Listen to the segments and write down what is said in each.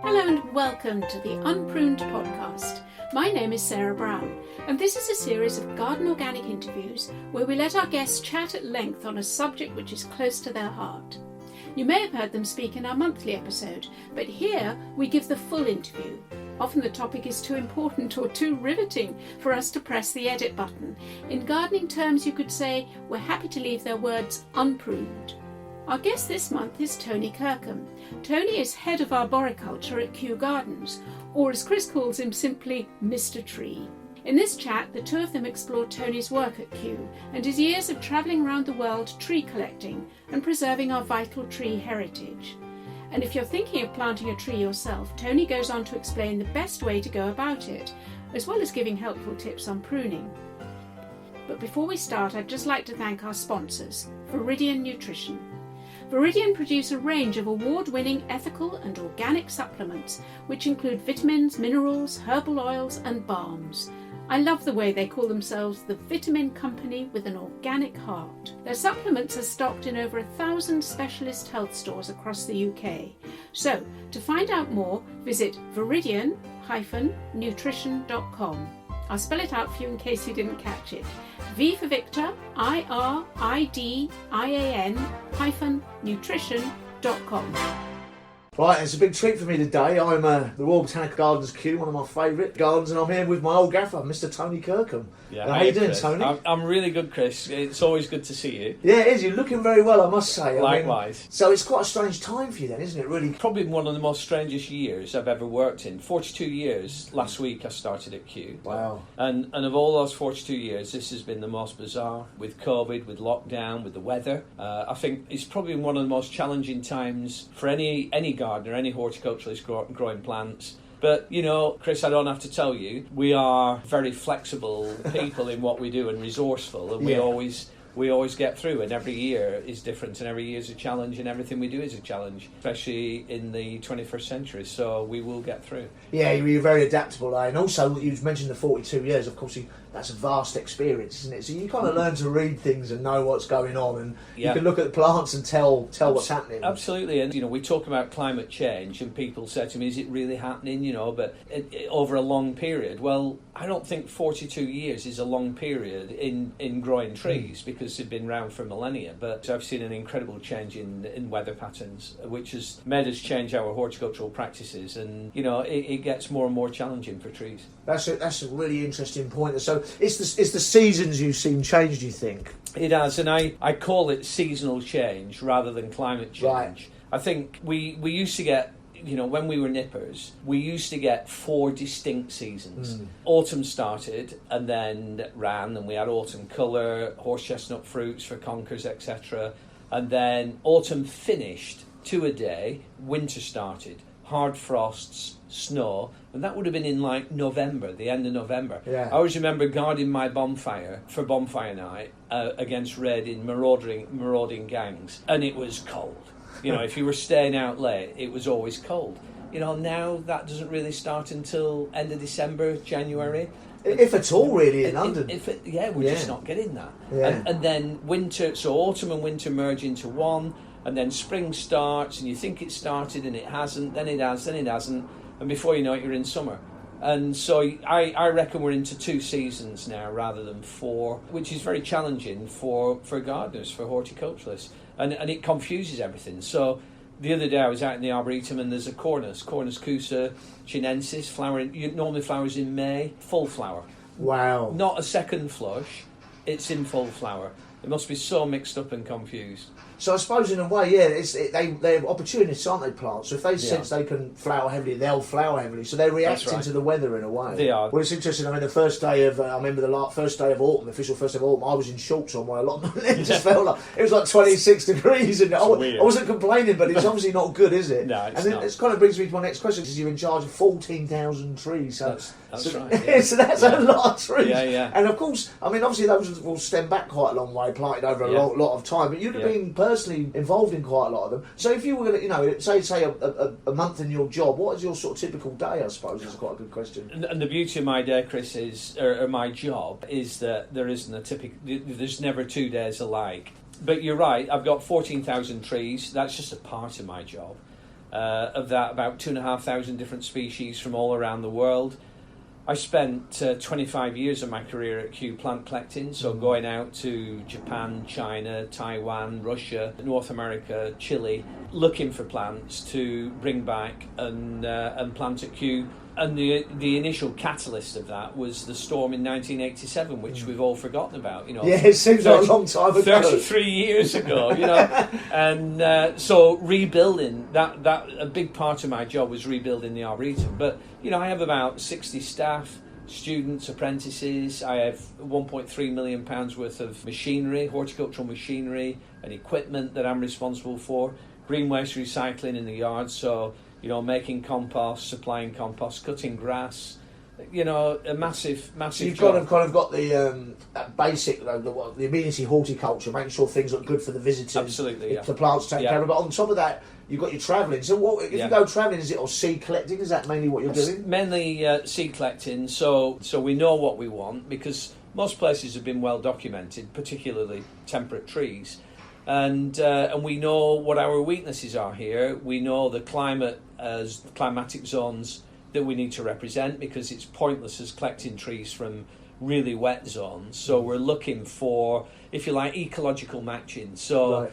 Hello and welcome to the Unpruned podcast. My name is Sarah Brown, and this is a series of garden organic interviews where we let our guests chat at length on a subject which is close to their heart. You may have heard them speak in our monthly episode, but here we give the full interview. Often the topic is too important or too riveting for us to press the edit button. In gardening terms, you could say we're happy to leave their words unpruned. Our guest this month is Tony Kirkham. Tony is head of Arboriculture at Kew Gardens, or as Chris calls him simply, Mr. Tree. In this chat, the two of them explore Tony's work at Kew and his years of travelling around the world tree collecting and preserving our vital tree heritage. And if you're thinking of planting a tree yourself, Tony goes on to explain the best way to go about it, as well as giving helpful tips on pruning. But before we start, I'd just like to thank our sponsors, Viridian Nutrition. Viridian produce a range of award-winning ethical and organic supplements, which include vitamins, minerals, herbal oils and balms. I love the way they call themselves the vitamin company with an organic heart. Their supplements are stocked in over 1,000 specialist health stores across the UK. So, to find out more, visit viridian-nutrition.com. I'll spell it out for you in case you didn't catch it. V for Victor, IRIDIAN-nutrition.com. Right, it's a big treat for me today. I'm the Royal Botanical Gardens Kew, one of my favourite gardens, and I'm here with my old gaffer, Mr. Tony Kirkham. Yeah, how you doing, Chris? Tony? I'm really good, Chris. It's always good to see you. Yeah, it is. You're looking very well, I must say. Likewise. So it's quite a strange time for you then, isn't it, really? Probably one of the most strangest years I've ever worked in. 42 years. Last week I started at Kew. Wow. And of all those 42 years, this has been the most bizarre, with COVID, with lockdown, with the weather. I think it's probably one of the most challenging times for any gardener, any horticulturalist growing plants. But, you know, Chris, I don't have to tell you, we are very flexible people in what we do and resourceful, and we always get through, and every year is different, and every year is a challenge, and everything we do is a challenge, especially in the 21st century, so we will get through. Yeah, you're very adaptable, and also you've mentioned the 42 years, of course, that's a vast experience, isn't it? So you kind of learn to read things and know what's going on, and you can look at the plants and tell what's happening. Absolutely, and you know, we talk about climate change, and people say to me, is it really happening, you know, but over a long period? Well, I don't think 42 years is a long period in growing trees, because they've been around for millennia, but I've seen an incredible change in weather patterns, which has made us change our horticultural practices, and you know, it gets more and more challenging for trees. That's a really interesting point. So it's the seasons you've seen change, do you think? It has, and I call it seasonal change rather than climate change. Right. I think we used to get, you know, when we were nippers, we used to get 4 distinct seasons. Autumn started and then ran, and we had autumn colour, horse chestnut fruits for conkers, etc. And then autumn finished, 2 a day, winter started, hard frosts, snow, and that would have been in like November, the end of November. Yeah. I always remember guarding my bonfire for bonfire night against raiding marauding gangs, and it was cold. You know, if you were staying out late, it was always cold. You know, now that doesn't really start until end of December, January. If at all, really, in London. We're just not getting that. Yeah. And then winter, so autumn and winter merge into one, and then spring starts, and you think it started and it hasn't, then it has, then it hasn't, and before you know it, you're in summer. And so I reckon we're into 2 seasons now rather than 4, which is very challenging for gardeners, for horticulturalists, and it confuses everything. So the other day I was out in the Arboretum, and there's a Cornus Cusa chinensis, normally flowers in May, full flower. Wow. Not a second flush, it's in full flower. It must be so mixed up and confused. So I suppose in a way, they're opportunists, aren't they, plants? So if they sense they can flower heavily, they'll flower heavily. So they're reacting to the weather in a way. They are. Well, it's interesting. I mean, the first day of, I remember the first day of autumn, the official first day of autumn, I was in shorts on my allotment. It just felt like, it was like 26 degrees. And I wasn't complaining, but it's obviously not good, is it? No, it's and not. It kind of brings me to my next question, because you're in charge of 14,000 trees. So That's right. Yeah. So that's a lot of trees. Yeah. And of course, I mean, obviously those will stem back quite a long way, planted over a lot of time. But you'd have been personally involved in quite a lot of them. So if you were going to, you know, say a month in your job, what is your sort of typical day? I suppose is quite a good question. And the beauty of my day, Chris, or my job, is that there isn't a typical. There's never 2 days alike. But you're right. I've got 14,000 trees. That's just a part of my job. Of that, about 2,500 different species from all around the world. I spent 25 years of my career at Kew plant collecting, so going out to Japan, China, Taiwan, Russia, North America, Chile, looking for plants to bring back and plant at Kew. And the initial catalyst of that was the storm in 1987, which we've all forgotten about. Yeah, it seems like a long time ago. 33 years ago, and so rebuilding that a big part of my job was rebuilding the Arboretum. But I have about 60 staff, students, apprentices. I have £1.3 million worth of machinery, horticultural machinery and equipment that I'm responsible for. Green waste recycling in the yard, so making compost, supplying compost, cutting grass. A massive You've job. kind of got the basic, the amenity horticulture, making sure things look good for the visitors. Absolutely, the plants taken care of. But on top of that, you've got your travelling. So if you go travelling, is it or seed collecting? Is that mainly what you're doing? Mainly seed collecting. So we know what we want, because most places have been well documented, particularly temperate trees. And we know what our weaknesses are here. We know the climate as climatic zones that we need to represent, because it's pointless as collecting trees from really wet zones. So we're looking for, if you like, ecological matching. So,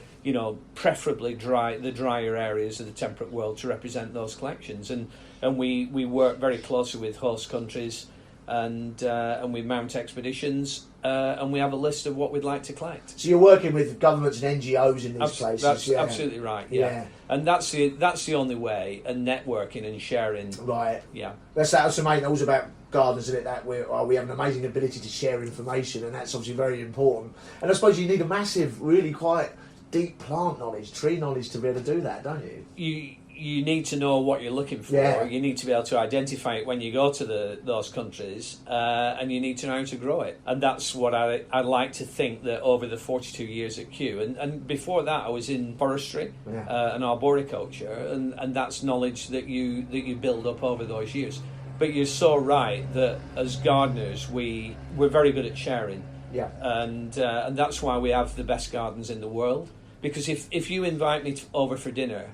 preferably the drier areas of the temperate world to represent those collections. And we work very closely with host countries, and we mount expeditions, and we have a list of what we'd like to collect. So you're working with governments and NGOs in these places. That's absolutely right. Yeah, and that's the only way. And networking and sharing. Right. Yeah. That's always about gardens, isn't it? That we have an amazing ability to share information, and that's obviously very important. And I suppose you need a massive, really quite deep plant knowledge, tree knowledge to be able to do that, don't you? You need to know what you're looking for. Yeah. You need to be able to identify it when you go to those countries, and you need to know how to grow it. And that's what I like to think that over the 42 years at Kew, and before that I was in forestry and arboriculture, and that's knowledge that you build up over those years. But you're so right that as gardeners we're very good at sharing. Yeah. And that's why we have the best gardens in the world. Because if you invite me over for dinner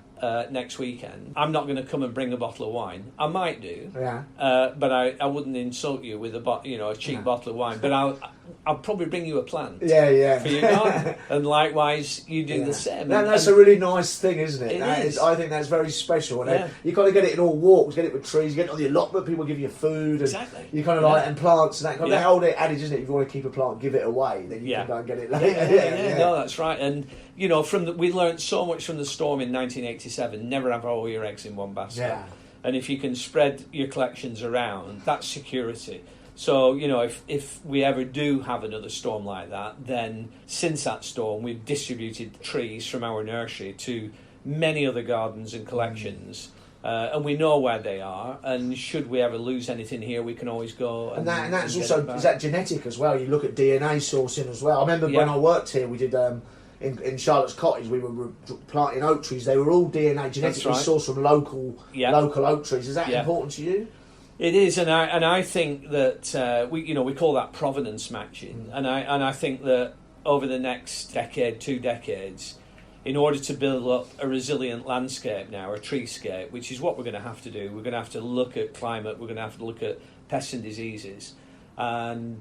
next weekend, I'm not going to come and bring a bottle of wine. I might do, but I wouldn't insult you with a cheap bottle of wine. But I'll probably bring you a plant. For your garden, and likewise you do the same. That's a really nice thing, isn't it? It is. I think that's very special. And you kind of get it in all walks. Get it with trees. You get it on the allotment. People give you food. And exactly. You kind of and plants and that kind of old adage, isn't it? If you want to keep a plant, give it away. Then you can go and get it later. No, that's right. And we learned so much from the storm in 1987. Never have all your eggs in one basket. Yeah. And if you can spread your collections around, that's security. So, if we ever do have another storm like that, then since that storm, we've distributed trees from our nursery to many other gardens and collections. And we know where they are, and should we ever lose anything here, we can always go. And that's also, is that genetic as well? You look at DNA sourcing as well. I remember when I worked here, we did... In Charlotte's Cottage, we were planting oak trees. They were all DNA genetically sourced from local oak trees. Is that important to you? It is, and I think that we call that provenance matching, and I think that over the next decade, 2 decades, in order to build up a resilient landscape now, a treescape, which is what we're going to have to do, we're going to have to look at climate, we're going to have to look at pests and diseases, and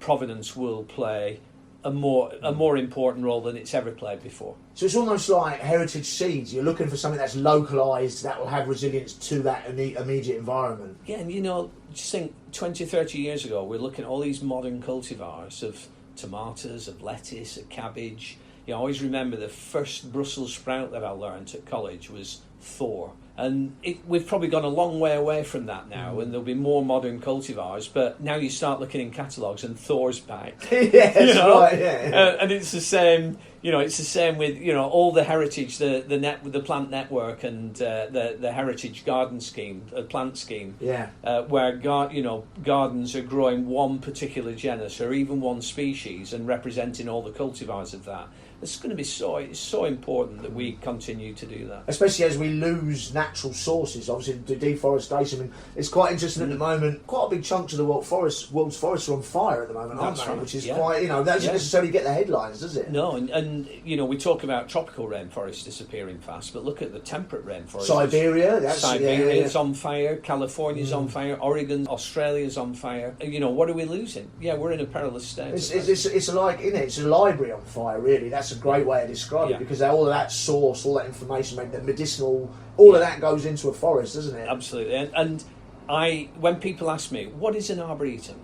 provenance will play a more important role than it's ever played before. So it's almost like heritage seeds. You're looking for something that's localised, that will have resilience to that immediate environment. Yeah, and just think 20, 30 years ago, we're looking at all these modern cultivars of tomatoes, of lettuce, of cabbage. I always remember the first Brussels sprout that I learned at college was Thor. And we've probably gone a long way away from that now, and there'll be more modern cultivars. But now you start looking in catalogues, and Thor's back. Right. And it's the same. It's the same with all the heritage, the plant network, and the heritage garden scheme, plant scheme. Where gardens are growing one particular genus or even one species and representing all the cultivars of that. it's going to be it's so important that we continue to do that. Especially as we lose natural sources, obviously the deforestation. I mean, it's quite interesting at the moment. Quite a big chunk of the world's forests are on fire at the moment, aren't they? Right. Which is quite, that doesn't necessarily get the headlines, does it? No, and we talk about tropical rainforests disappearing fast, but look at the temperate rainforests. Siberia's on fire, California's on fire, Oregon, Australia's on fire. What are we losing? Yeah, we're in a perilous state. It's like, it's a library on fire, really. That's a great way to describe it, because all of that source, all that information, maybe the medicinal, all of that goes into a forest, doesn't it? Absolutely. And when people ask me, what is an arboretum?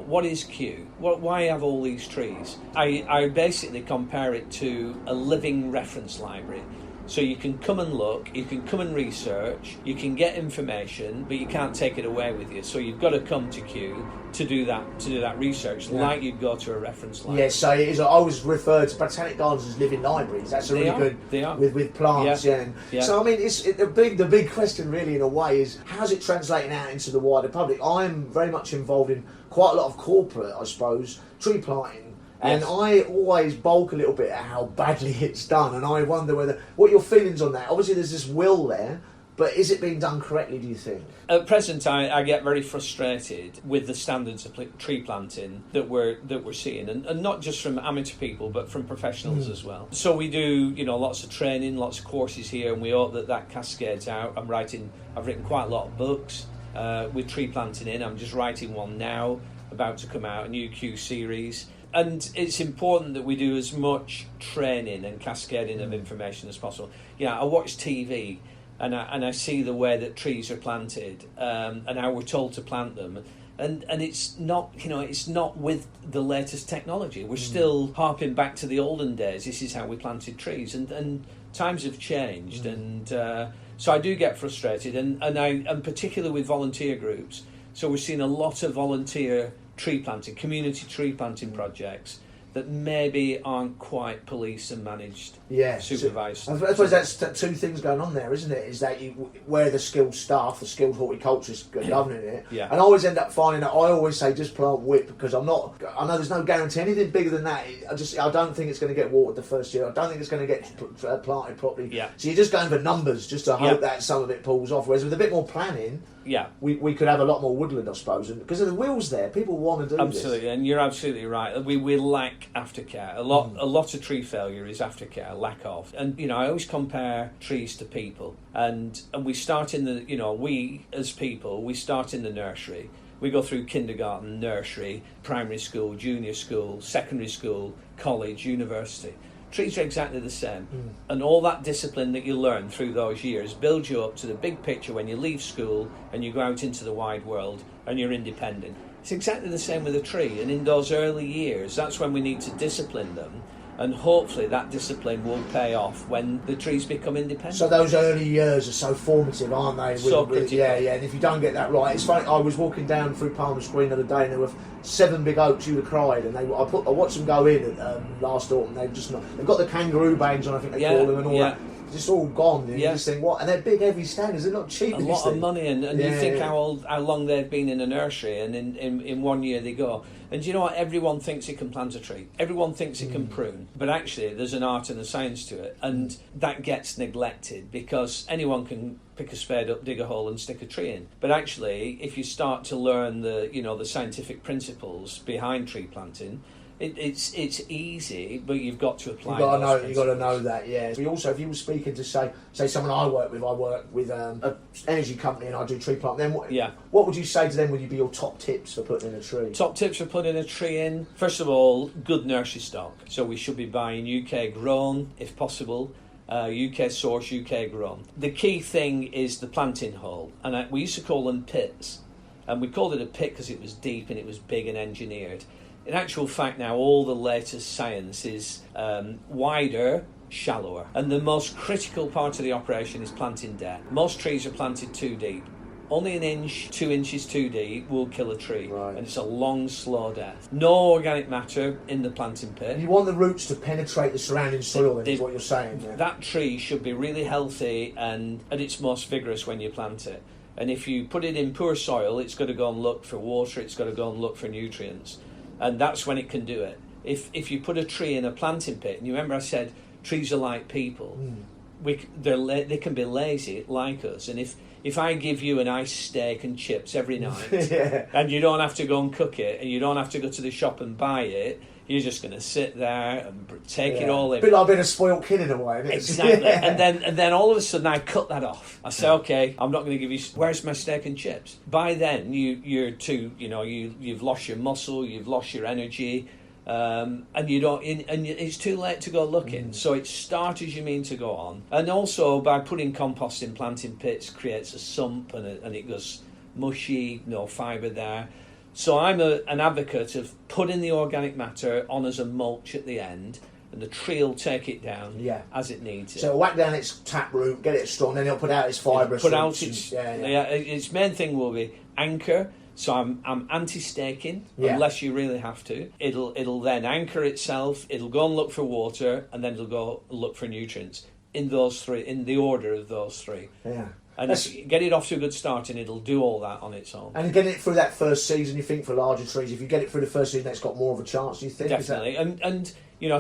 What is Kew? Why have all these trees? I basically compare it to a living reference library. So you can come and look, you can come and research, you can get information, but you can't take it away with you. So you've got to come to Kew to do that research, like you'd go to a reference library. Yes, so it is. I always refer to botanic gardens as living libraries. That's really good. They are. With plants. Yeah. So I mean, the big question really, in a way, is how's it translating out into the wider public? I'm very much involved in quite a lot of corporate, I suppose, tree planting. And I always balk a little bit at how badly it's done, and I wonder what your feelings on that. Obviously, there's this will there, but is it being done correctly, do you think? At present, I get very frustrated with the standards of tree planting that we're seeing, and not just from amateur people, but from professionals as well. So we do, lots of training, lots of courses here, and we hope that cascades out. I've written quite a lot of books with tree planting in. I'm just writing one now, about to come out, a new Q series. And it's important that we do as much training and cascading of information as possible. I watch TV and I see the way that trees are planted and how we're told to plant them. And it's not, it's not with the latest technology. We're still harping back to the olden days. This is how we planted trees. And times have changed. And so I do get frustrated. And particularly with volunteer groups. So we're seeing a lot of volunteer community tree planting projects that maybe aren't quite policed and managed, supervised. I suppose that's two things going on there, isn't it? Is that where the skilled staff, the skilled horticulturists governing it, and I always end up finding that I always say just plant whip, because I know there's no guarantee anything bigger than that. I don't think it's going to get watered the first year. I don't think it's going to get planted properly. So you're just going for numbers just to hope that some of it pulls off. Whereas with a bit more planning, we could have a lot more woodland, I suppose, and because of the wheels there, people want to do absolutely, and you're absolutely right. We lack aftercare. A lot of tree failure is aftercare, lack of. And I always compare trees to people, and we start in the we as people, we start in the nursery. We go through kindergarten, nursery, primary school, junior school, secondary school, college, university. Trees are exactly the same, and all that discipline that you learn through those years builds you up to the big picture when you leave school and you go out into the wide world and you're independent. It's exactly the same with a tree, and in those early years, that's when we need to discipline them, and hopefully that discipline will pay off when the trees become independent. So those early years are so formative, aren't they? So critical. And if you don't get that right, it's funny. I was walking down through Palmer's Green the other day, and there were 7 big oaks. You'd have cried, and I watched them go in last autumn. They've got the kangaroo bangs on, I think they call them, and all that. Just all gone. And you just think, what? And they're big, heavy standards. They're not cheap. A lot of money, and you think how long they've been in a nursery, and in 1 year they go. And do you know what? Everyone thinks it can plant a tree. Everyone thinks it can prune. But actually, there's an art and a science to it. And that gets neglected because anyone can pick a spade up, dig a hole and stick a tree in. But actually, if you start to learn the scientific principles behind tree planting, it's easy, but you've got to apply. You've got to know that. Yeah. We also, if you were speaking to say someone I work with an energy company, and I do tree planting. Then what would you say to them? Would you be your top tips for putting in a tree? Top tips for putting a tree in. First of all, good nursery stock. So we should be buying UK grown, if possible. UK source, UK grown. The key thing is the planting hole, and we used to call them pits, and we called it a pit because it was deep and it was big and engineered. In actual fact now, all the latest science is wider, shallower. And the most critical part of the operation is planting depth. Most trees are planted too deep. Only 1 inch, 2 inches too deep will kill a tree. Right. And it's a long, slow death. No organic matter in the planting pit. You want the roots to penetrate the surrounding soil, then, is what you're saying. Yeah. That tree should be really healthy and at its most vigorous when you plant it. And if you put it in poor soil, it's got to go and look for water, it's got to go and look for nutrients. And that's when it can do it. if you put a tree in a planting pit, and you remember I said trees are like people, they can be lazy like us, and if I give you a nice steak and chips every night, and you don't have to go and cook it, and you don't have to go to the shop and buy it, you're just going to sit there and take it all in. A bit like being a spoiled kid in a way, isn't it? Exactly. And then all of a sudden I cut that off. I say, okay, I'm not going to give you. Where's my steak and chips? By then you've lost your muscle, you've lost your energy, and it's too late to go looking. So it start as you mean to go on, and also by putting compost in planting pits creates a sump, and it goes mushy, no fibre there. So I'm an advocate of putting the organic matter on as a mulch at the end, and the tree will take it down as it needs it. So whack down its taproot, get it strong, then it'll put out its fibrous. Put out its main thing will be anchor. So I'm anti-staking unless you really have to. It'll then anchor itself. It'll go and look for water, and then it'll go look for nutrients in those three, in the order of those three. Yeah. And if you get it off to a good start, and it'll do all that on its own. And getting it through that first season, you think for larger trees, if you get it through the first season, it's got more of a chance, do you think? Definitely. And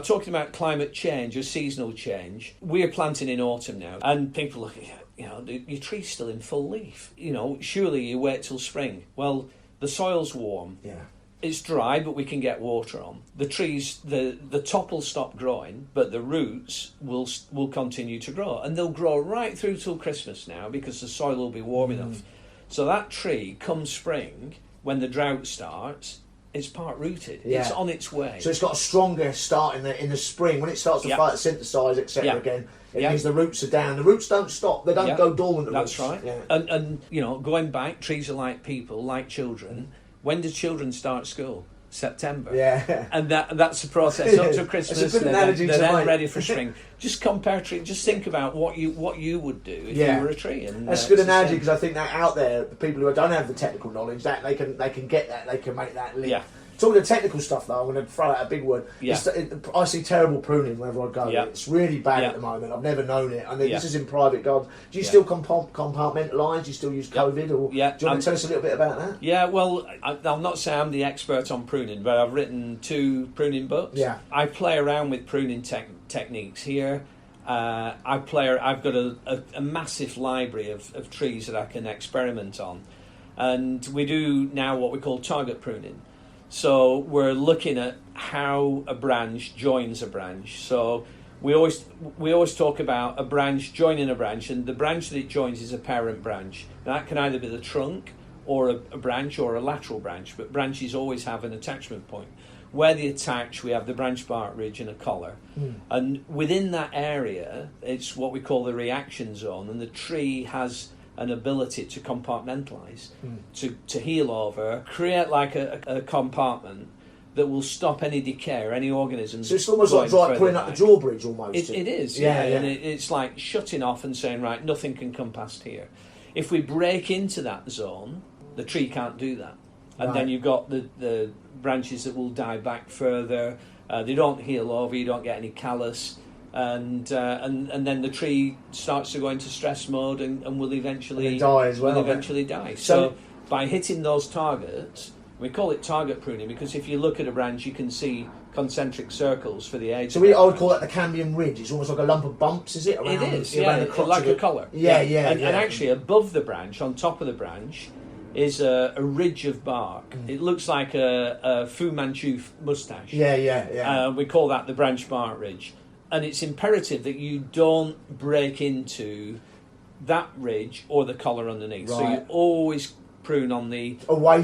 talking about climate change or seasonal change, we're planting in autumn now, and people look at your tree's still in full leaf. Surely you wait till spring. Well, the soil's warm. Yeah. It's dry, but we can get water on. The trees, the top will stop growing, but the roots will continue to grow. And they'll grow right through till Christmas now, because the soil will be warm enough. So that tree, come spring, when the drought starts, it's part rooted. Yeah. It's on its way. So it's got a stronger start in the spring. When it starts to photosynthesise, etc. again, it means the roots are down. The roots don't stop. They don't go dormant. That's right. Yeah. And going back, trees are like people, like children. When do children start school? September. Yeah. And that's the process up to Christmas. They're then ready for spring. Just compare trees. Just think about what you would do if you were a tree. And that's a good analogy, because I think that out there, the people who don't have the technical knowledge, that they can get that, they can make that link. Yeah. Talking the technical stuff, though, I'm going to throw out a big word. Yeah. I see terrible pruning wherever I go. Yeah. It's really bad at the moment. I've never known it. I mean, this is in private gardens. Do you still compartmentalize? Do you still use COVID? Or do you want to tell us a little bit about that? Yeah, well, I'll not say I'm the expert on pruning, but I've written 2 pruning books. Yeah. I play around with pruning techniques here. I've got a massive library of trees that I can experiment on. And we do now what we call target pruning. So we're looking at how a branch joins a branch. So we always talk about a branch joining a branch, and the branch that it joins is a parent branch. Now, that can either be the trunk or a branch or a lateral branch, but branches always have an attachment point. Where they attach, we have the branch bark ridge and a collar. And within that area, it's what we call the reaction zone, and the tree has an ability to compartmentalise, to heal over, create like a compartment that will stop any decay or any organisms. So it's almost like pulling up the drawbridge almost. It is, yeah. And it's like shutting off and saying, right, nothing can come past here. If we break into that zone, the tree can't do that. And then you've got the branches that will die back further. They don't heal over, you don't get any callus. And then the tree starts to go into stress mode and will eventually die as well. Die. So by hitting those targets, we call it target pruning, because if you look at a branch, you can see concentric circles for the age. So I would call that the Cambium ridge. It's almost like a lump of bumps, is it? It is, like a collar. And actually, above the branch, on top of the branch, is a ridge of bark. It looks like a Fu Manchu moustache. We call that the branch bark ridge. And it's imperative that you don't break into that ridge or the collar underneath. Right. So you always prune on away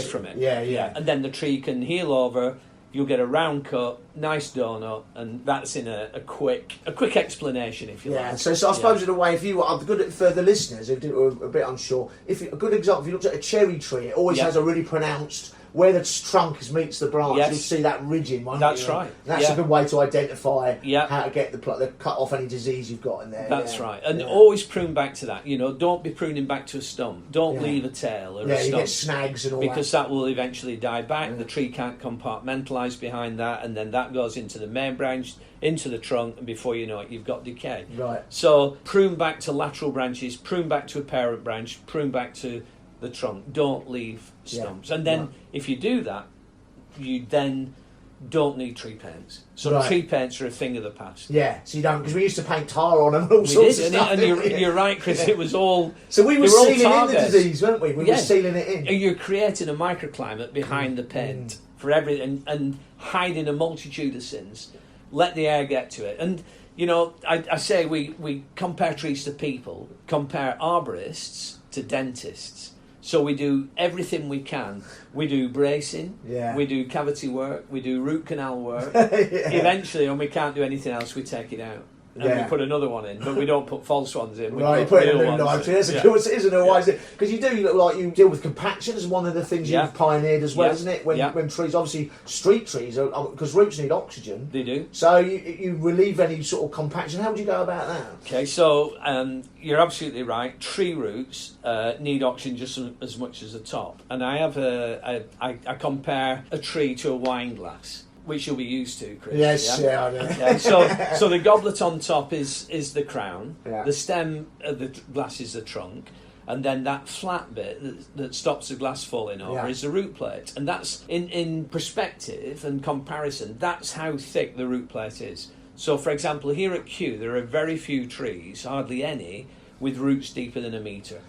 from it. Yeah. And then the tree can heal over. You'll get a round cut, nice donut, and that's in a quick explanation, if you like. So I suppose in a way, if you are good for the listeners who are a bit unsure, a good example, if you looked at a cherry tree, it always has a really pronounced. Where the trunk meets the branch, you'll see that ridging. That's right. That's a good way to identify how to get the cut off any disease you've got in there. That's right. And always prune back to that. Don't be pruning back to a stump. Don't leave a tail or a stump. You get snags and all that. Because that will eventually die back. The tree can't compartmentalise behind that, and then that goes into the main branch, into the trunk, and before you know it, you've got decay. Right. So prune back to lateral branches, prune back to a parent branch, prune back to the trunk. Don't leave stumps. And then if you do that, you then don't need tree paints. So tree paints are a thing of the past. Yeah, so you don't, because we used to paint tar on them and all sorts of stuff. And you're right, Chris, it was all... So we were sealing in the disease, weren't we? We were sealing it in. And you're creating a microclimate behind the paint for everything, and hiding a multitude of sins. Let the air get to it. And, you know, I say we compare trees to people, compare arborists to dentists. So we do everything we can. We do bracing, we do cavity work, we do root canal work. Eventually, when we can't do anything else, we take it out. And we put another one in, but we don't put false ones in. We put in a new knife. That's a cool, isn't it? Why is it? Because you do look like you deal with compaction as one of the things you've pioneered as well, isn't it? When trees, obviously, street trees, because roots need oxygen. They do. So you relieve any sort of compaction. How would you go about that? Okay, so you're absolutely right. Tree roots need oxygen just as much as the top. And I have I compare a tree to a wine glass, which you'll be used to, Chris. Yes, I know. Okay, so the goblet on top is the crown, the stem of the glass is the trunk, and then that flat bit that stops the glass falling over is the root plate. And that's, in perspective and comparison, that's how thick the root plate is. So, for example, here at Kew, there are very few trees, hardly any, with roots deeper than a metre.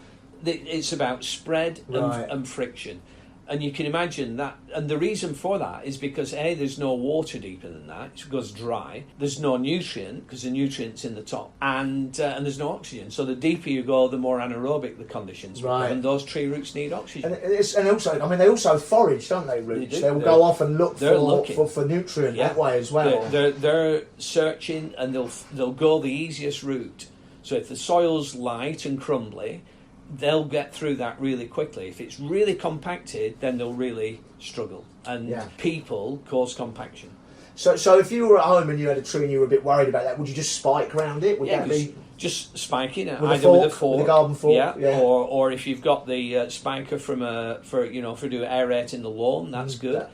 It's about spread and friction. And you can imagine that, and the reason for that is because A, there's no water deeper than that, it goes dry. There's no nutrient, because the nutrient's in the top, and there's no oxygen. So the deeper you go, the more anaerobic the conditions become, and those tree roots need oxygen. And also, I mean, they also forage, don't they, roots? They will go off and look for nutrient that way as well. They're searching, and they'll go the easiest route. So if the soil's light and crumbly, they'll get through that really quickly. If it's really compacted, then they'll really struggle. And people cause compaction. So if you were at home and you had a tree and you were a bit worried about that, would you just spike around it? Would that be just spiking it with a fork, with a garden fork? Or if you've got the spiker for doing aerating the lawn, that's good.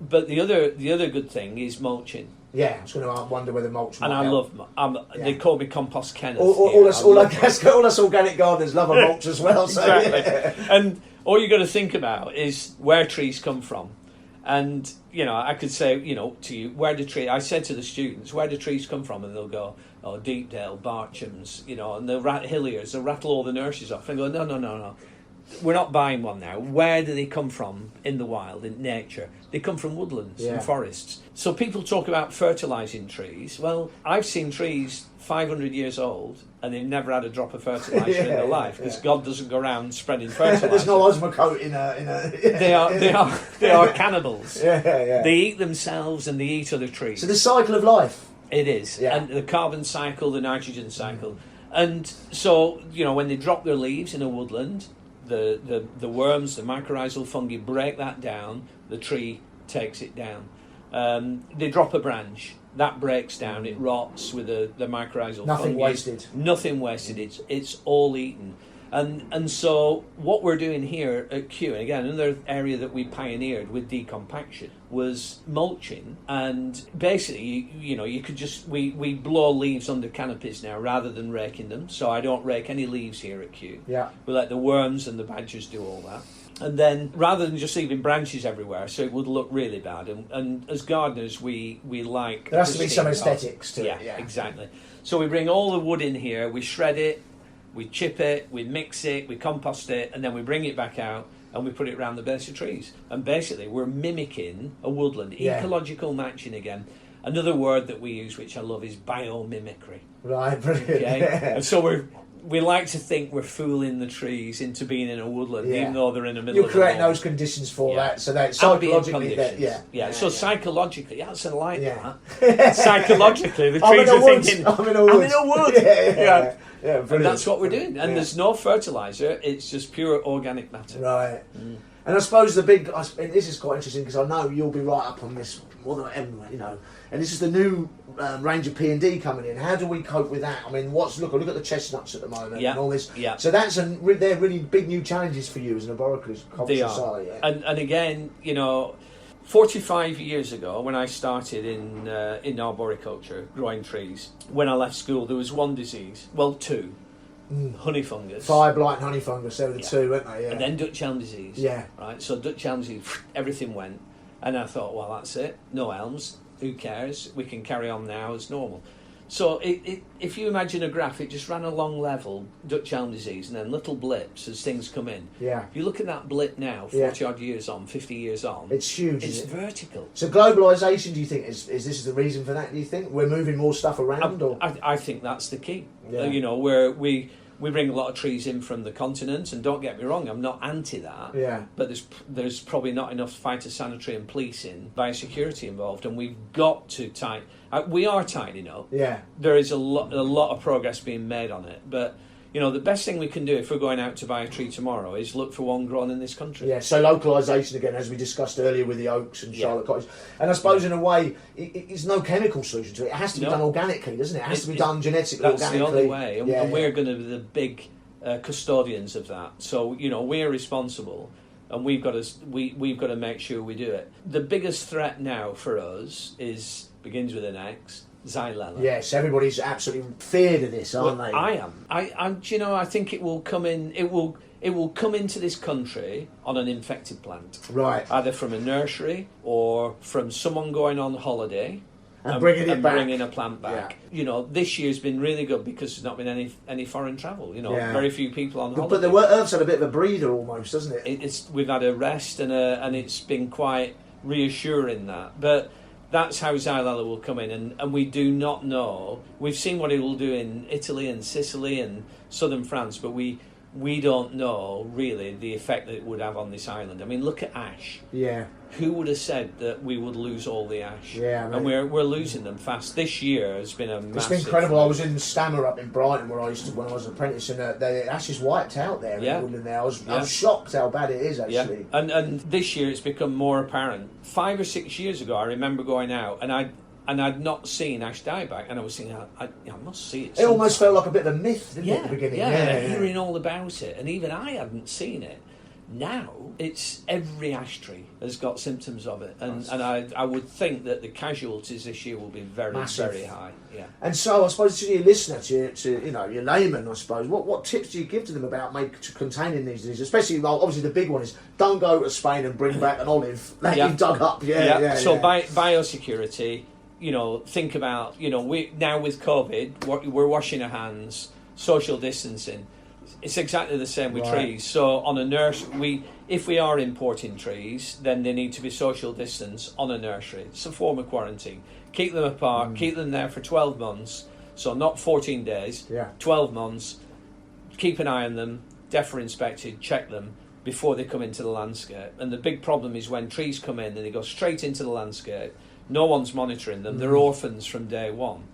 But the other good thing is mulching. Yeah, I was going to wonder whether mulch. And I love. They call me Compost Kenneth. All us organic gardeners love a mulch as well. So, exactly. And all you got to think about is where trees come from. And I could say, to you, where do trees? I said to the students, where do trees come from? And they'll go, oh, Deepdale, Barchams, and they'll Hilliers. They'll rattle all the nurseries off and go, no. We're not buying one now. Where do they come from in the wild, in nature? They come from woodlands and forests. So people talk about fertilising trees. Well, I've seen trees 500 years old and they've never had a drop of fertiliser in their life, because God doesn't go around spreading fertiliser. There's no osmocote in a They are cannibals. Yeah. They eat themselves and they eat other trees. So the cycle of life. It is. Yeah. And the carbon cycle, the nitrogen cycle. And so, when they drop their leaves in a woodland, the worms, the mycorrhizal fungi break that down, the tree takes it down. They drop a branch, that breaks down, it rots with the mycorrhizal fungi. Nothing wasted. It's all eaten. And so what we're doing here at Kew, and again, another area that we pioneered with decompaction, was mulching. And basically, you could just, we blow leaves under canopies now rather than raking them. So I don't rake any leaves here at Kew. Yeah. We let the worms and the badgers do all that. And then, rather than just leaving branches everywhere, so it would look really bad. And as gardeners, we like... There has to be some aesthetics to it. Yeah, exactly. So we bring all the wood in here, we shred it, we chip it, we mix it, we compost it, and then we bring it back out and we put it around the base of trees. And basically, we're mimicking a woodland. Ecological matching again. Another word that we use, which I love, is biomimicry. Right, brilliant. Okay? Yeah. And so we like to think we're fooling the trees into being in a woodland, even though they're in the middle of the You're creating those conditions for that, so that psychologically... So psychologically, that's a like that. Psychologically, the trees are thinking, I'm in a wood. Yeah, brilliant. And that's what we're doing. And there's no fertiliser, it's just pure organic matter. Right. And I suppose this is quite interesting, because I know you'll be right up on this more than ever, and this is the new range of P&D coming in. How do we cope with that? I mean, look at the chestnuts at the moment and all this. Yeah. So they're really big new challenges for you as an arboriculture site. Yeah. And again, 45 years ago, when I started in arboriculture, growing trees, when I left school, there was one disease, two. Honey fungus. Fire blight and honey fungus, they were the two, weren't they? Yeah. And then Dutch elm disease. Yeah. Right. So Dutch elm disease, everything went. And I thought, well, that's it. No elms. Who cares? We can carry on now as normal. So if you imagine a graph, it just ran along level, Dutch elm disease, and then little blips as things come in. Yeah. If you look at that blip now, 40 odd years on, 50 years on, it's huge. It's vertical. So globalisation, do you think, is this the reason for that? Do you think we're moving more stuff around? I think that's the key. Yeah. Where we bring a lot of trees in from the continent, and don't get me wrong, I'm not anti that. Yeah. But there's probably not enough phytosanitary and policing, biosecurity involved, and we've got to tighten. We are tightening up. Yeah. There is a lot of progress being made on it, but the best thing we can do if we're going out to buy a tree tomorrow is look for one grown in this country. Yeah, so localisation again, as we discussed earlier with the oaks and Charlotte Cottage. And I suppose in a way, it's no chemical solution to it. It has to be done organically, doesn't it? It has to be done genetically, organically. That's the only way, and we're going to be the big custodians of that. So, we're responsible, and we've got to make sure we do it. The biggest threat now for us begins with an X. Xylella. Yes, everybody's absolutely feared of this, aren't they? I am. I think it will come in. It will come into this country on an infected plant, right? Either from a nursery or from someone going on holiday and bringing it back, bringing a plant back. Yeah. This year's been really good because there's not been any foreign travel. Very few people on holiday. But the Earth's had a bit of a breather almost, hasn't it? We've had a rest and it's been quite reassuring that, but. That's how Xylella will come in, and we do not know. We've seen what it will do in Italy and Sicily and southern France, but we don't know really the effect that it would have on this island. I mean, look at ash. Yeah. Who would have said that we would lose all the ash? Yeah, and we're losing them fast. This year has been a massive... It's been incredible. I was in Stammer up in Brighton when I was an apprentice, and the ash is wiped out there in Woodland there. I was shocked how bad it is, actually. Yeah. And this year it's become more apparent. 5 or 6 years ago, I remember going out, and I'd not seen ash dieback, and I was thinking, I must see it. It almost felt like a bit of a myth, didn't it, at the beginning? Yeah, hearing all about it, and even I hadn't seen it. Now, it's every ash tree has got symptoms of it, and I would think that the casualties this year will be very, massive. Very high. Yeah. And so, I suppose to your listener, to your layman, I suppose, what tips do you give to them about containing these diseases? Especially, obviously, the big one is don't go to Spain and bring back an olive that you've dug up. So biosecurity. Think about we now with COVID, we're washing our hands, social distancing. It's exactly the same with trees. So on a nursery, if we are importing trees, then they need to be social distance on a nursery. It's a form of quarantine. Keep them apart, keep them there for 12 months. So not 14 days, 12 months. Keep an eye on them, DEFRA inspected, check them before they come into the landscape. And the big problem is when trees come in and they go straight into the landscape, no one's monitoring them. They're orphans from day one.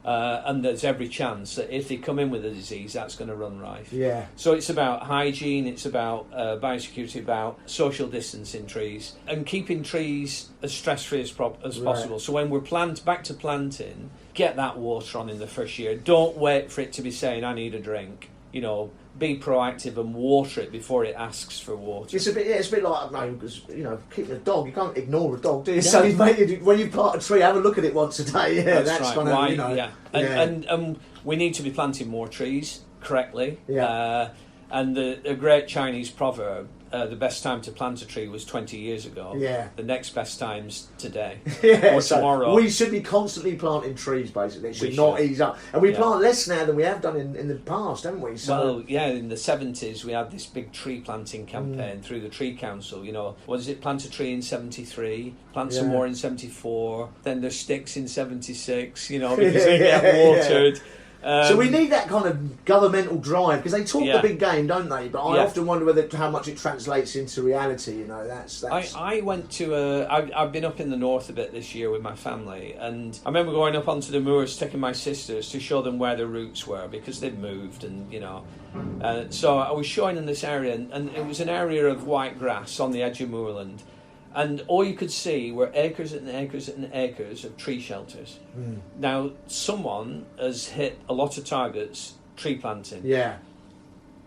And there's every chance that if they come in with a disease, that's going to run rife. Yeah. So it's about hygiene, it's about biosecurity, about social distancing trees, and keeping trees as stress-free as possible. So when we're back to planting, get that water on in the first year. Don't wait for it to be saying, I need a drink. Be proactive and water it before it asks for water. It's a bit like, keeping a dog. You can't ignore a dog, do you? Yeah. So when you plant a tree, have a look at it once a day. Yeah, that's right. Kind of, And we need to be planting more trees correctly. Yeah. And a great Chinese proverb, the best time to plant a tree was 20 years ago. Yeah. The next best time's today. Or tomorrow. We should be constantly planting trees, basically. It should not ease up. And we plant less now than we have done in the past, haven't we? So, in the 70s we had this big tree planting campaign through the Tree Council. What is it? Plant a tree in 73, plant some more in 74, then there's sticks in 76, because they get watered. So we need that kind of governmental drive, because they talk the big game, don't they? But I often wonder how much it translates into reality. That's. I went to I've been up in the north a bit this year with my family, and I remember going up onto the moors, taking my sisters to show them where the roots were, because they'd moved, and so I was showing them this area, and it was an area of white grass on the edge of moorland. And all you could see were acres and acres and acres of tree shelters. Now, someone has hit a lot of targets tree planting. Yeah.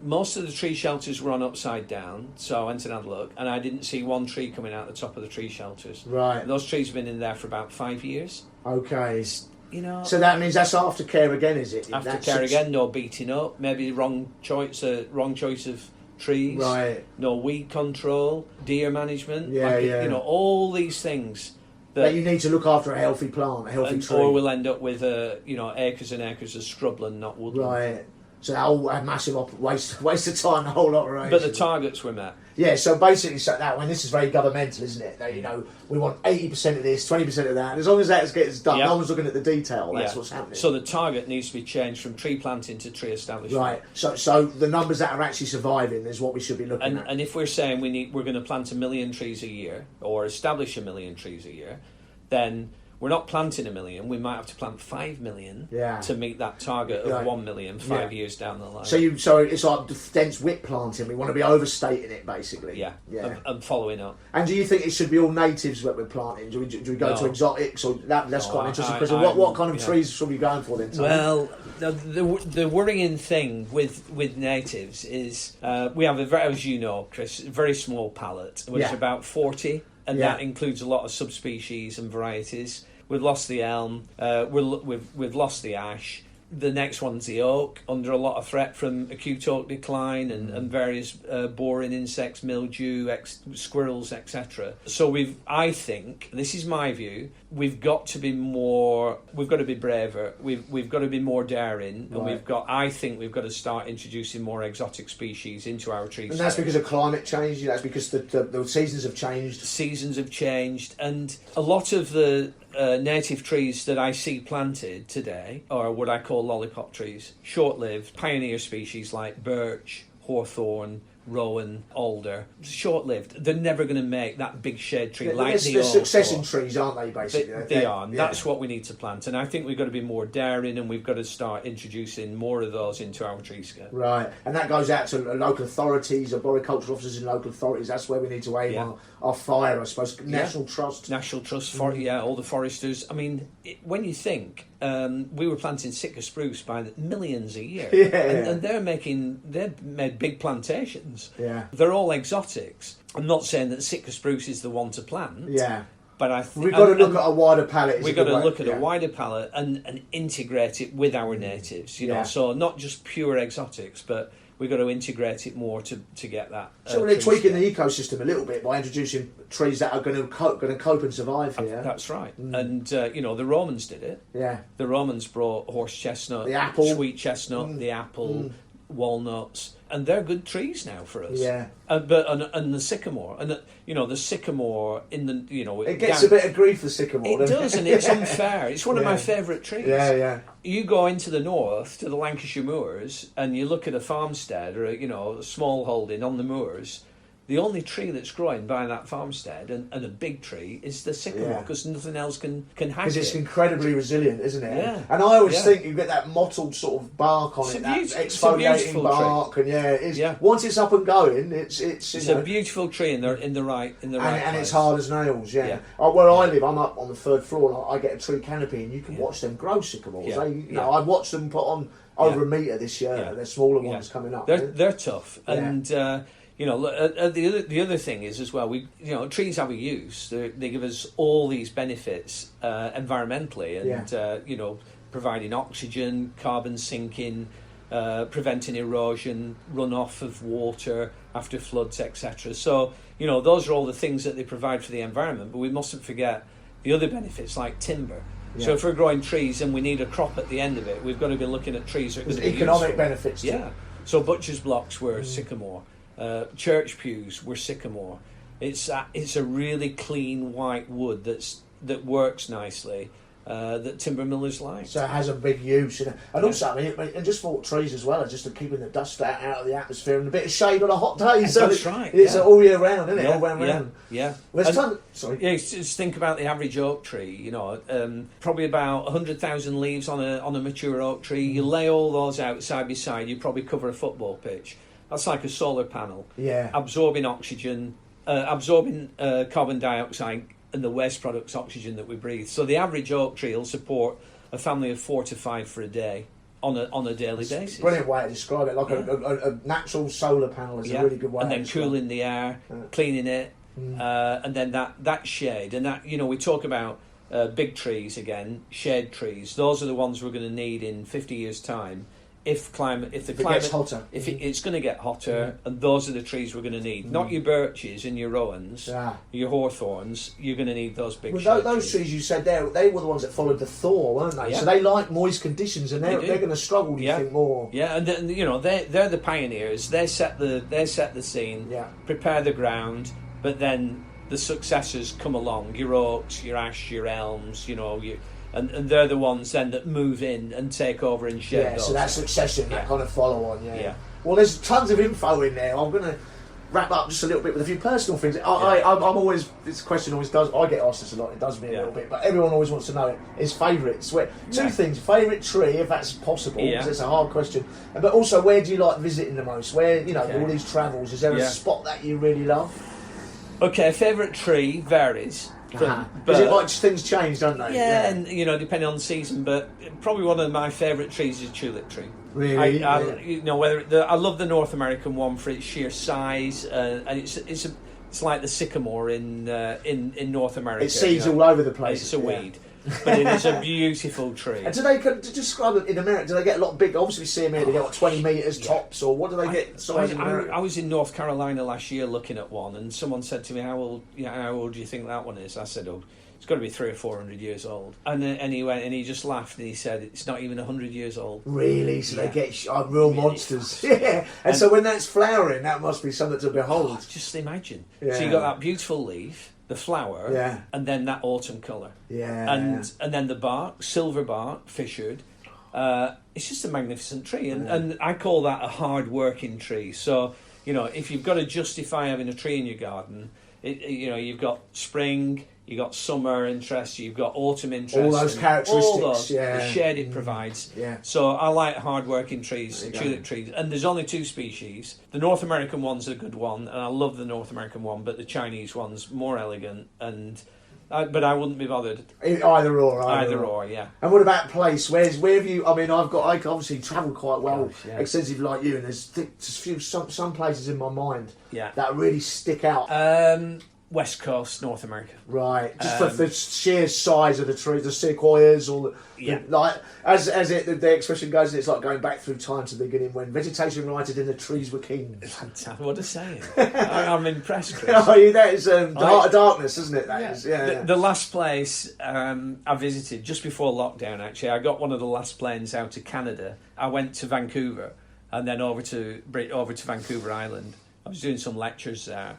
Most of the tree shelters were on upside down, so I went and had a look, and I didn't see one tree coming out the top of the tree shelters. Right. And those trees have been in there for about 5 years. Okay. So that means that's aftercare again, is it? Aftercare again, no beating up, maybe wrong choice of trees, right? No weed control, deer management, all these things that you need to look after a healthy plant, a healthy tree, or we'll end up with acres and acres of scrubland, not woodland. Right. So that all a massive waste of time, the whole operation. But the targets were met. Yeah, so basically, this is very governmental, isn't it? That, we want 80% of this, 20% of that. As long as that gets done, no one's looking at the detail. That's what's happening. So the target needs to be changed from tree planting to tree establishment. Right. So the numbers that are actually surviving is what we should be looking at. And if we're saying we're going to plant 1 million trees a year or establish 1 million trees a year, then we're not planting 1 million. We might have to plant 5 million to meet that target of 1 million 5 years down the line. So it's like dense whip planting. We want to be overstating it, basically. Yeah. And following up. And do you think it should be all natives that we're planting? Do we go to exotics? Or that's quite an interesting question. What kind of trees should we be going for then? Well, the worrying thing with natives is we have as you know, Chris, a very small palette, which is about 40. And that includes a lot of subspecies and varieties. We've lost the elm. We've lost the ash. The next one's the oak, under a lot of threat from acute oak decline and various boring insects, mildew, squirrels, etc. So I think, this is my view, we've got to be braver. We've got to be more daring, and I think we've got to start introducing more exotic species into our trees. And that's because of climate change. That's because the seasons have changed. Seasons have changed, and a lot of the native trees that I see planted today are what I call lollipop trees, short-lived pioneer species like birch, hawthorn, rowan, alder. Short-lived. They're never going to make that big shade tree like the oak. They're succession trees, aren't they, basically? They are. And that's what we need to plant. And I think we've got to be more daring, and we've got to start introducing more of those into our treescape. Right. And that goes out to local authorities, arboriculture officers in local authorities. That's where we need to aim our fire, I suppose. National Trust. National Trust, all the foresters. I mean, when you think, we were planting Sitka spruce by the millions a year. And they've made big plantations. Yeah. They're all exotics. I'm not saying that Sitka spruce is the one to plant. Yeah. But I think we've got to look at a wider palette. We've got to look at a wider palette and integrate it with our natives. You know, so not just pure exotics, but we've got to integrate it more to get that. So we're tweaking the ecosystem a little bit by introducing trees that are going to cope and survive here. That's right. And the Romans did it. Yeah. The Romans brought horse chestnut, the apple, sweet chestnut, the apple, walnuts, and they're good trees now for us. Yeah. And the sycamore, and the sycamore in the it gets a bit of grief, the sycamore. It does, and it's unfair. It's one of my favourite trees. Yeah. You go into the north to the Lancashire moors, and you look at a farmstead or a small holding on the moors. The only tree that's growing by that farmstead and a big tree is the sycamore, because nothing else can hack it. Because it's incredibly resilient, isn't it? Yeah. And I always think you get that mottled sort of bark on it, that exfoliating bark, tree. And once it's up and going, it's a beautiful tree in the right and place. It's hard as nails. Yeah. Where I live, I'm up on the 3rd floor, and I get a tree canopy, and you can watch them grow sycamores. I've watched them put on over a metre this year. Yeah. They're smaller ones coming up. They're tough, and. The other thing is as well, trees have a use. They give us all these benefits environmentally, and providing oxygen, carbon sinking, preventing erosion, runoff of water after floods, etc. So those are all the things that they provide for the environment. But we mustn't forget the other benefits like timber. Yeah. So if we're growing trees and we need a crop at the end of it, we've got to be looking at trees that are going to be economic useful. Benefits. Yeah. So butcher's blocks were sycamore. Church pews were sycamore. It's a really clean white wood that works nicely. That timber millers like. So it has a big use, and also, and just for trees as well, just to keeping the dust out of the atmosphere and a bit of shade on a hot day. So that's right. It's all year round, isn't it? All round. Yeah. Well, sorry. Yeah, just think about the average oak tree. Probably about 100,000 leaves on a mature oak tree. You lay all those out side by side, you probably cover a football pitch. That's like a solar panel. Yeah. Absorbing oxygen, absorbing carbon dioxide and the waste products oxygen that we breathe. So the average oak tree will support a family of 4 to 5 for a day on a daily basis. Brilliant way to describe it. Like a natural solar panel is a really good way. And then cooling the air, cleaning it, and then that shade. And that we talk about big trees again, shade trees. Those are the ones we're going to need in 50 years' time if the climate, gets hotter, it's going to get hotter, and those are the trees we're going to need. Not your birches and your rowans, your hawthorns. You're going to need those big. Well, those trees you said there, they were the ones that followed the thaw, weren't they? Yeah. So they like moist conditions, and they're going to struggle. Do you think more? Yeah, and they're the pioneers. They set the scene, prepare the ground, but then the successors come along. Your oaks, your ash, your elms. And they're the ones then that move in and take over and shed those. So that succession, that kind of follow on. Yeah. Well, there's tons of info in there. I'm going to wrap up just a little bit with a few personal things. I'm always, this question always does, I get asked this a lot, it does me a little bit, but everyone always wants to know it. Is favourites. Two things, favourite tree, if that's possible, because it's a hard question, but also where do you like visiting the most? Where, all these travels, is there a spot that you really love? Okay, favourite tree varies. But is it like things change, don't they? Yeah, and depending on the season, but probably one of my favourite trees is tulip tree. Really? I love the North American one for its sheer size, and it's like the sycamore in North America. It seeds all over the place. It's a weed. But it is a beautiful tree. And do they describe it in America? Do they get a lot big? Obviously, we see them here. They get 20 metres tops, or what do they get? Size in America? I was in North Carolina last year looking at one, and someone said to me, "How old do you think that one is?" I said, "Oh, it's got to be 300 or 400 years old." And he went and he just laughed and he said, "It's not even 100 years old." Really? So they get real monsters. Yeah. And so when that's flowering, that must be something to behold. Just imagine. Yeah. So you got that beautiful leaf, the flower, and then that autumn colour. Yeah. And then the bark, silver bark, fissured. It's just a magnificent tree. And I call that a hard-working tree. So, if you've got to justify having a tree in your garden, you've got spring, you've got summer interest, you've got autumn interest. All those characteristics. All those, the shade it provides. Yeah. So I like hard-working trees, tulip trees. And there's only two species. The North American one's a good one, and I love the North American one, but the Chinese one's more elegant, but I wouldn't be bothered. Either or, yeah. And what about place? Where have you? I mean, I obviously travelled quite well, extensively like you, and there's some places in my mind that really stick out. West Coast, North America. Right, just for the sheer size of the trees, the sequoias, or the expression goes, it's like going back through time to the beginning when vegetation righted and the trees were kings. What a saying! I'm impressed, Chris. That is the heart of darkness, isn't it? The last place I visited just before lockdown. Actually, I got one of the last planes out to Canada. I went to Vancouver and then over to Vancouver Island. I was doing some lectures there.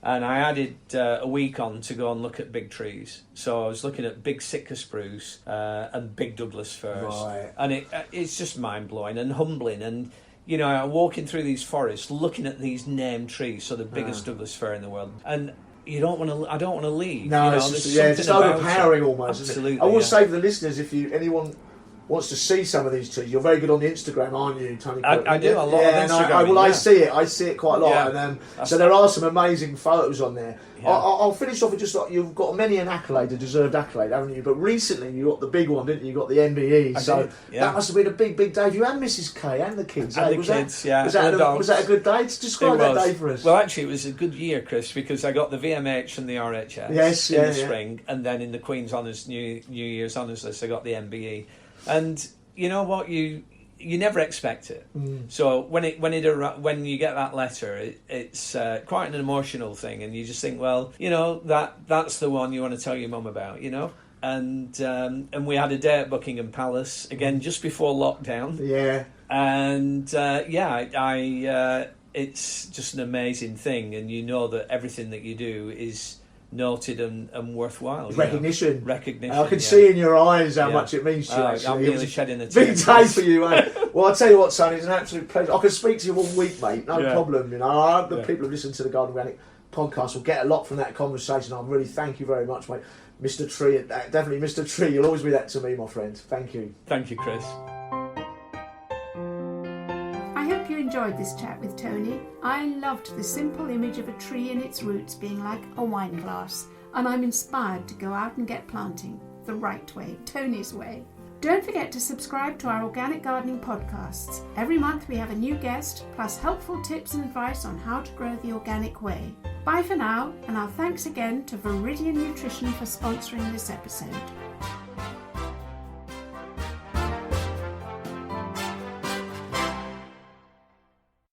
And I added a week on to go and look at big trees. So I was looking at big Sitka spruce and big Douglas firs. Right. And it's just mind-blowing and humbling. And, I'm walking through these forests, looking at these named trees, so the biggest Douglas fir in the world. And I don't want to leave. No, it's just overpowering almost. Absolutely, isn't it? I will say for the listeners, if anyone wants to see some of these trees, you're very good on the Instagram, aren't you, Tony? I do a lot of Instagram. I see it quite a lot, and so there are some amazing photos on there. Yeah. I'll finish off with just like, you've got many an accolade, a deserved accolade, haven't you? But recently you got the big one, didn't you? You got the MBE, that must have been a big day. You and Mrs. K and the kids. Was that a good day? Describe that day for us. Well, actually, it was a good year, Chris, because I got the VMH and the RHS in the spring, and then in the Queen's Honours New Year's Honours list, I got the MBE. And you know what, you never expect it. So when you get that letter, it's quite an emotional thing, and you just think, well, that's the one you want to tell your mum about, And we had a day at Buckingham Palace again just before lockdown. Yeah. And it's just an amazing thing, and that everything that you do is noted and worthwhile. Recognition. I can see in your eyes how much it means to you. Actually. I'm nearly shedding a tear. Big day for you, mate. Well, I'll tell you what, son, it's an absolute pleasure. I can speak to you all week, mate. No problem. I hope the people who listen to the Garden Organic podcast will get a lot from that conversation. I really thank you very much, mate. Mr. Tree, definitely Mr. Tree. You'll always be that to me, my friend. Thank you. Thank you, Chris. Enjoyed this chat with Tony. I loved the simple image of a tree and its roots being like a wine glass, and I'm inspired to go out and get planting the right way, Tony's way. Don't forget to subscribe to our organic gardening podcasts. Every month we have a new guest, plus helpful tips and advice on how to grow the organic way. Bye for now, and our thanks again to Viridian Nutrition for sponsoring this episode.